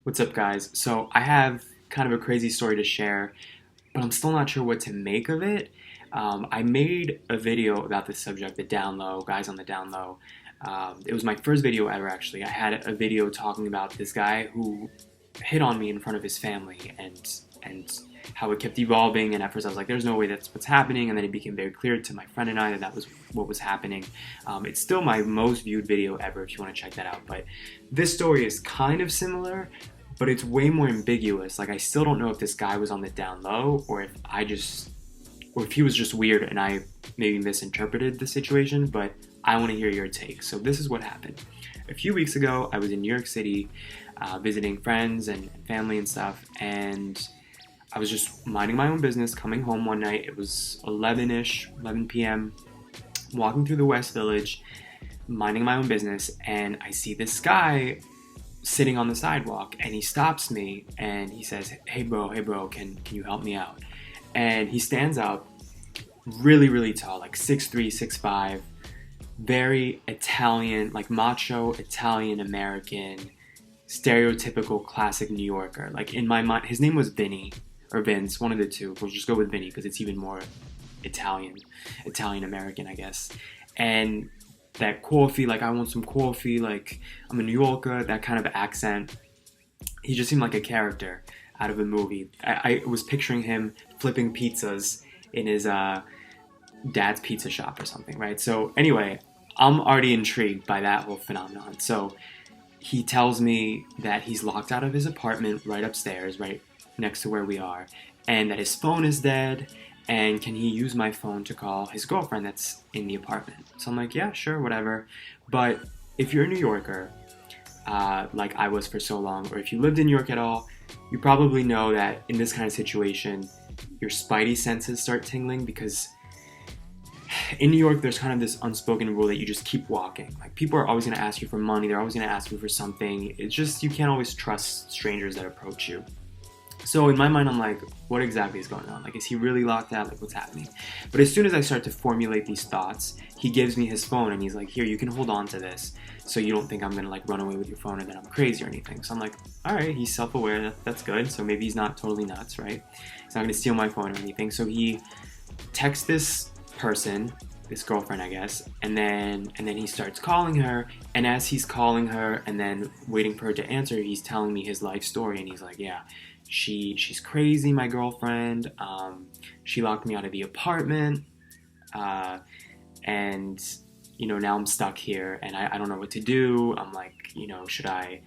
What's up, guys? So I have kind of a crazy story to share, but I'm still not sure what to make of it. I made a video about this subject, the down low, guys on the down low. It was my first video ever, actually. I had a video talking about this guy who hit on me in front of his family and how it kept evolving. And at first I was like, there's no way that's what's happening. And then it became very clear to my friend and I that that was what was happening. It's still my most viewed video ever if you want to check that out. But this story is kind of similar, but it's way more ambiguous. Like, I still don't know if this guy was on the down low or if he was just weird and I maybe misinterpreted the situation, but I want to hear your take. So this is what happened. A few weeks ago, I was in New York City visiting friends and family and stuff, and I was just minding my own business, coming home one night. It was 11 p.m., walking through the West Village, minding my own business, and I see this guy sitting on the sidewalk, and he stops me and he says, hey bro, can you help me out? And he stands up, really tall, like 6'3", 6'5", very Italian, like macho Italian American, stereotypical classic New Yorker. Like, in my mind, his name was Vinny or Vince, one of the two. We'll just go with Vinny because it's even more Italian American, I guess. And that coffee, like, I want some coffee, like, I'm a New Yorker, that kind of accent. He just seemed like a character out of a movie. I was picturing him flipping pizzas in his dad's pizza shop or something, right? So anyway, I'm already intrigued by that whole phenomenon. So he tells me that he's locked out of his apartment right upstairs, right next to where we are, and that his phone is dead, and can he use my phone to call his girlfriend that's in the apartment? So I'm like, yeah, sure, whatever. But if you're a New Yorker, like I was for so long, or if you lived in New York at all, you probably know that in this kind of situation, your spidey senses start tingling, because in New York, there's kind of this unspoken rule that you just keep walking. Like, people are always going to ask you for money. They're always going to ask you for something. It's just, you can't always trust strangers that approach you. So in my mind, I'm like, what exactly is going on? Like, is he really locked out? Like, what's happening? But as soon as I start to formulate these thoughts, he gives me his phone and he's like, here, you can hold on to this so you don't think I'm going to, like, run away with your phone or that I'm crazy or anything. So I'm like, all right, he's self-aware. That's good. So maybe he's not totally nuts, right? He's not going to steal my phone or anything. So he texts this person, this girlfriend, I guess, and then he starts calling her, and as he's calling her and then waiting for her to answer, he's telling me his life story, and he's like, yeah, she's crazy, my girlfriend, she locked me out of the apartment, and now I'm stuck here and I don't know what to do. I'm like, should I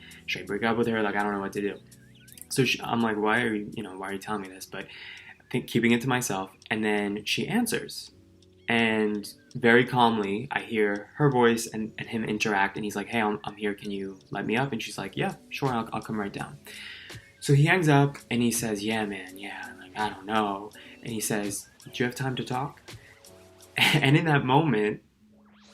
break up with her? Like, I don't know what to do. So I'm like, why are you telling me this? But I think keeping it to myself. And then she answers, and very calmly I hear her voice and him interact, and he's like, hey, I'm here, can you let me up? And she's like, yeah, sure, I'll come right down. So he hangs up and he says, yeah, man, yeah, like, I don't know. And he says, do you have time to talk? And in that moment,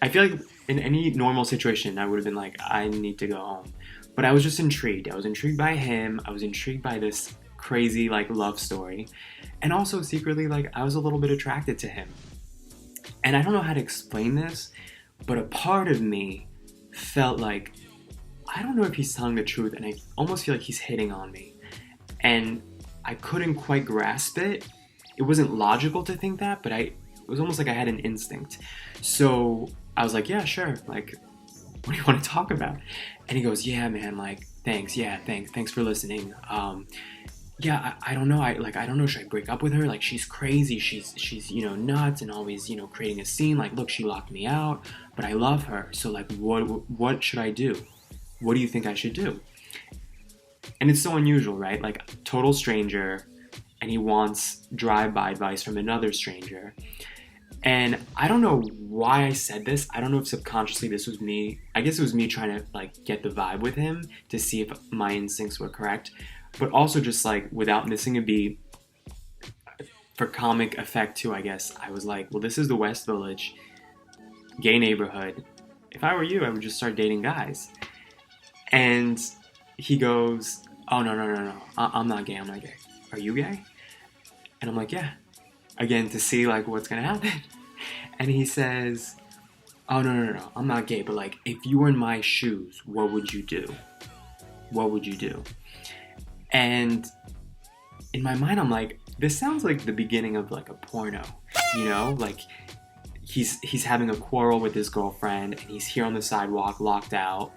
I feel like in any normal situation, I would have been like, I need to go home. But I was just intrigued. I was intrigued by him. I was intrigued by this crazy, like, love story. And also secretly, like, I was a little bit attracted to him. And I don't know how to explain this, but a part of me felt like, I don't know if he's telling the truth, and I almost feel like he's hitting on me. And I couldn't quite grasp it. It wasn't logical to think that, but it was almost like I had an instinct. So I was like, yeah, sure. Like, what do you want to talk about? And he goes, yeah, man, like, thanks. Yeah, thanks for listening. Yeah, I don't know. I don't know. Should I break up with her? Like, she's crazy. She's nuts and always, creating a scene. Like, look, she locked me out, but I love her. So, like, what should I do? What do you think I should do? And it's so unusual, right? Like, total stranger, and he wants drive-by advice from another stranger. And I don't know why I said this. I don't know if subconsciously this was me. I guess it was me trying to, like, get the vibe with him to see if my instincts were correct. But also just, like, without missing a beat, for comic effect too, I guess, I was like, well, this is the West Village, gay neighborhood. If I were you, I would just start dating guys. And he goes, oh, no, I'm not gay, Are you gay? And I'm like, yeah. Again, to see, like, what's gonna happen. And he says, oh, no, I'm not gay, but, like, if you were in my shoes, what would you do? What would you do? And in my mind, I'm like, this sounds like the beginning of like a porno, you know? Like he's having a quarrel with his girlfriend and he's here on the sidewalk locked out,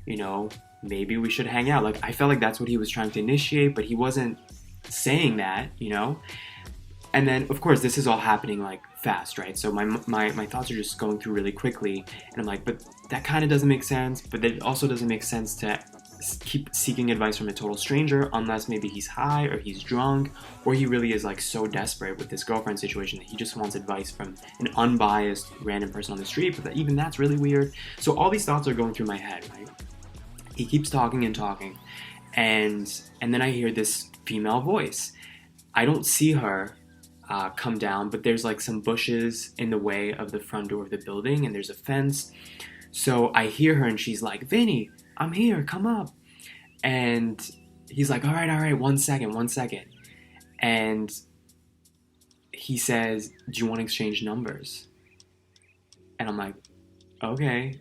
you know, maybe we should hang out. Like I felt like that's what he was trying to initiate, but he wasn't saying that, you know? And then of course this is all happening like fast, right? So my thoughts are just going through really quickly, and I'm like, but that kind of doesn't make sense, but it also doesn't make sense to keep seeking advice from a total stranger unless maybe he's high or he's drunk or he really is like so desperate with this girlfriend situation that he just wants advice from an unbiased random person on the street. But even that's really weird. So all these thoughts are going through my head, right? He keeps talking and talking, and then I hear this female voice. I don't see her come down, but there's like some bushes in the way of the front door of the building and there's a fence. So I hear her and she's like, Vinny, I'm here, come up. And he's like, all right, 1 second. And he says, do you want to exchange numbers? And I'm like, okay.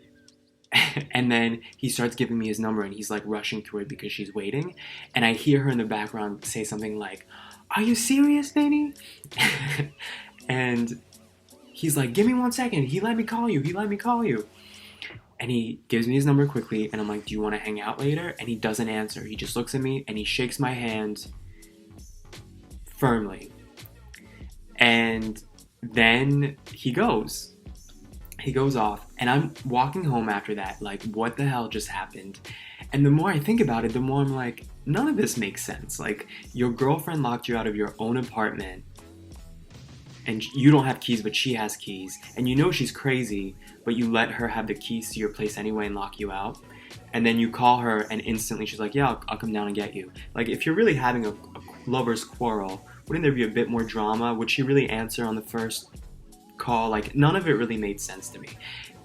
And then he starts giving me his number and he's like rushing through it because she's waiting. And I hear her in the background say something like, are you serious, Vinny? And he's like, give me 1 second. He let me call you. And he gives me his number quickly, and I'm like, do you want to hang out later? And he doesn't answer. He just looks at me, and he shakes my hand firmly. And then he goes. He goes off, and I'm walking home after that, like, what the hell just happened? And the more I think about it, the more I'm like, none of this makes sense. Like, your girlfriend locked you out of your own apartment, and you don't have keys, but she has keys, and you know she's crazy, but you let her have the keys to your place anyway and lock you out. And then you call her and instantly she's like, yeah, I'll come down and get you. Like, if you're really having a lover's quarrel, wouldn't there be a bit more drama? Would she really answer on the first call? Like, none of it really made sense to me.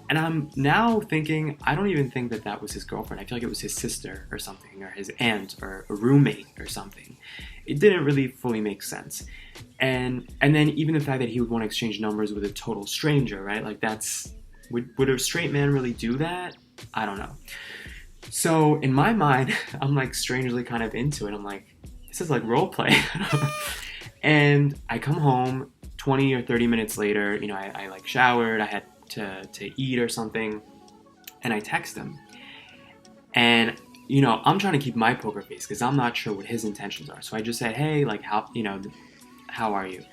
And I'm now thinking, I don't even think that was his girlfriend. I feel like it was his sister or something, or his aunt, or a roommate or something. It didn't really fully make sense. And then even the fact that he would want to exchange numbers with a total stranger, right? Like, would a straight man really do that? I don't know. So in my mind, I'm like strangely kind of into it. I'm like, this is like role play. And I come home 20 or 30 minutes later, you know, I like showered, I had to eat or something, and I text him. And, you know, I'm trying to keep my poker face because I'm not sure what his intentions are. So I just said, hey, like, how are you?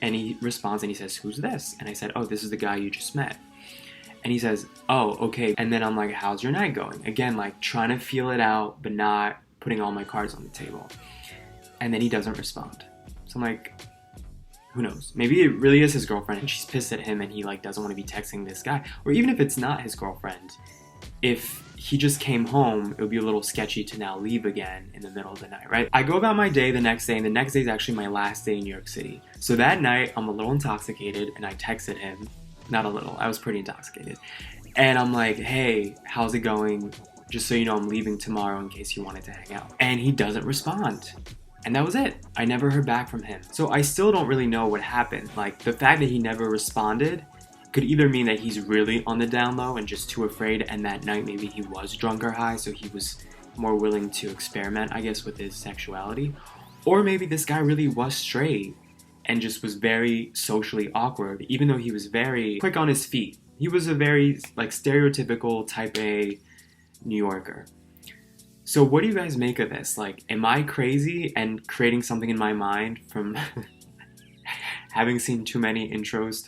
And he responds and he says, who's this? And I said, oh, this is the guy you just met. And he says, oh, okay. And then I'm like, how's your night going? Again, like trying to feel it out, but not putting all my cards on the table. And then he doesn't respond. So I'm like, who knows? Maybe it really is his girlfriend and she's pissed at him and he like doesn't want to be texting this guy. Or even if it's not his girlfriend, if he just came home, it would be a little sketchy to now leave again in the middle of the night, right? I go about my day the next day, and the next day is actually my last day in New York City. So that night, I'm a little intoxicated, and I texted him. Not a little, I was pretty intoxicated. And I'm like, hey, how's it going? Just so you know, I'm leaving tomorrow in case you wanted to hang out. And he doesn't respond. And that was it. I never heard back from him. So I still don't really know what happened. Like, the fact that he never responded could either mean that he's really on the down low and just too afraid, and that night maybe he was drunk or high, so he was more willing to experiment, I guess, with his sexuality. Or maybe this guy really was straight and just was very socially awkward, even though he was very quick on his feet. He was a very, like, stereotypical type A New Yorker. So what do you guys make of this? Like, am I crazy and creating something in my mind from having seen too many intros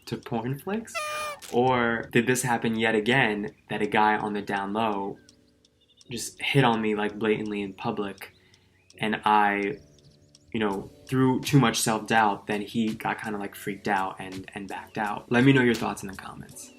to porn flicks? Or did this happen yet again, that a guy on the down low just hit on me like blatantly in public, and I, you know, through too much self-doubt, then he got kind of like freaked out and backed out? Let me know your thoughts in the comments.